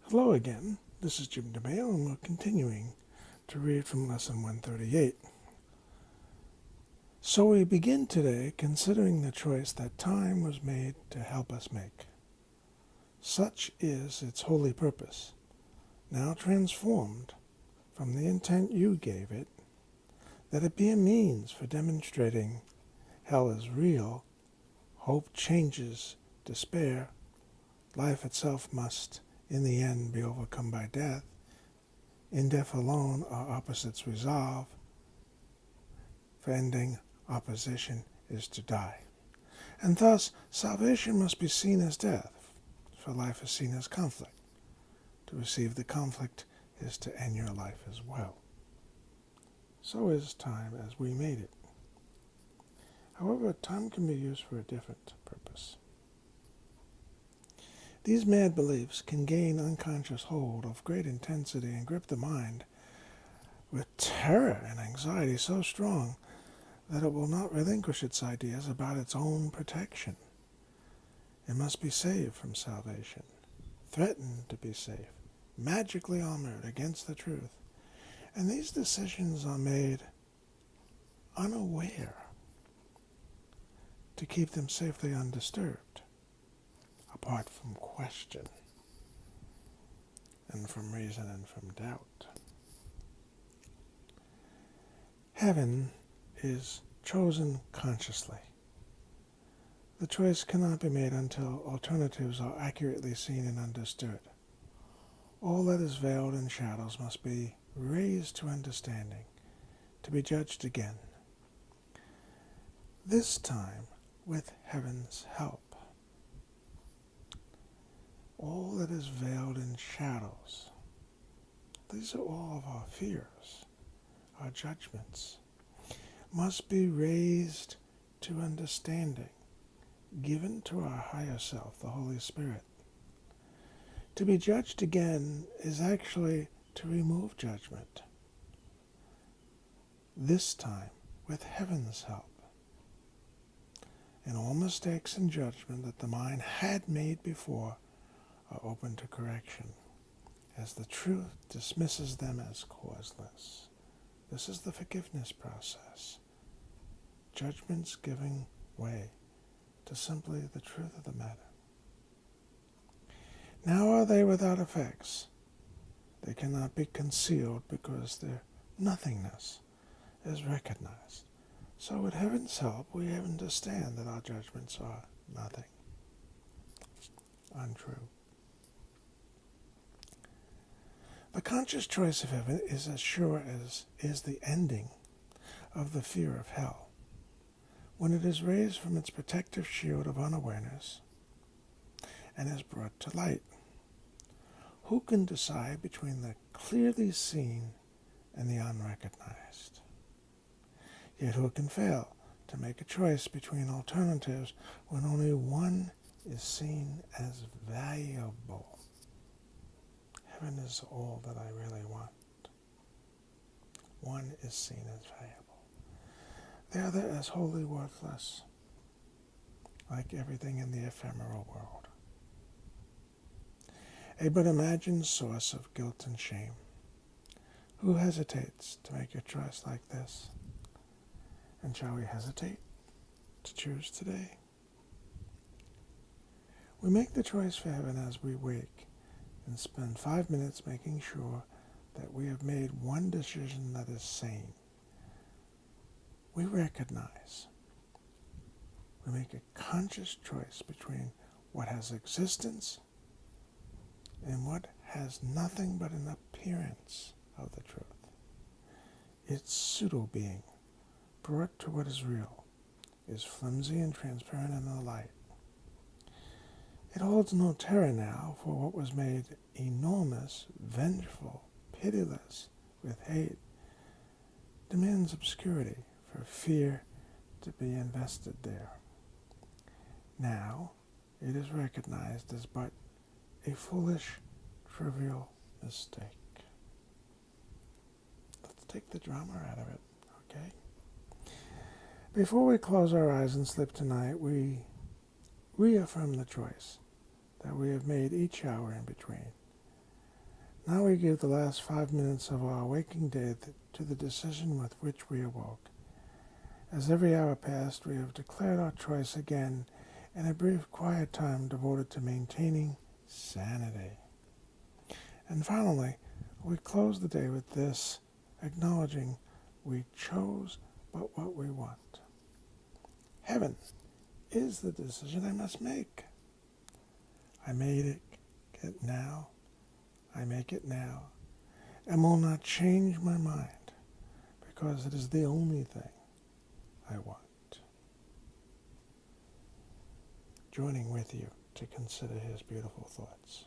Hello again, this is Jim DeMayo, and we're continuing to read from Lesson 138. So we begin today considering the choice that time was made to help us make. Such is its holy purpose, now transformed from the intent you gave it, that it be a means for demonstrating hell is real, hope changes despair, life itself must in the end be overcome by death. In death alone our opposites resolve, for ending opposition is to die. And thus salvation must be seen as death, for life is seen as conflict. To receive the conflict is to end your life as well. So is time as we made it. However, time can be used for a different purpose. These mad beliefs can gain unconscious hold of great intensity and grip the mind with terror and anxiety so strong that it will not relinquish its ideas about its own protection. It must be saved from salvation, threatened to be safe, magically armored against the truth. And these decisions are made unaware to keep them safely undisturbed, apart from question and from reason and from doubt. Heaven is chosen consciously. The choice cannot be made until alternatives are accurately seen and understood. All that is veiled in shadows must be raised to understanding, to be judged again. This time with heaven's help. All that is veiled in shadows. These are all of our fears, our judgments, must be raised to understanding, given to our higher self, the Holy Spirit. To be judged again is actually to remove judgment, this time with heaven's help. And all mistakes in judgment that the mind had made before are open to correction, as the truth dismisses them as causeless. This is the forgiveness process. Judgments giving way to simply the truth of the matter. Now are they without effects. They cannot be concealed because their nothingness is recognized. So with heaven's help, we understand that our judgments are nothing, untrue. The conscious choice of heaven is as sure as is the ending of the fear of hell, when it is raised from its protective shield of unawareness and is brought to light. Who can decide between the clearly seen and the unrecognized? Yet who can fail to make a choice between alternatives when only one is seen as valuable? Heaven is all that I really want. One is seen as valuable. The other as wholly worthless, like everything in the ephemeral world. A but imagined source of guilt and shame. Who hesitates to make a choice like this? And shall we hesitate to choose today? We make the choice for heaven as we wake and spend 5 minutes making sure that we have made one decision that is sane. We recognize, we make a conscious choice between what has existence and what has nothing but an appearance of the truth. Its pseudo-being, brought to what is real, is flimsy and transparent in the light. It holds no terror now for what was made enormous, vengeful, pitiless with hate, demands obscurity for fear to be invested there. Now it is recognized as but a foolish, trivial mistake. Let's take the drama out of it, okay? Before we close our eyes and sleep tonight, we reaffirm the choice that we have made each hour in between. Now we give the last 5 minutes of our waking day to the decision with which we awoke. As every hour passed, we have declared our choice again in a brief quiet time devoted to maintaining sanity. And finally, we close the day with this, acknowledging we chose but what we want. Heaven is the decision I must make. I made it now. I make it now, and will not change my mind, because it is the only thing I want. Joining with you to consider his beautiful thoughts.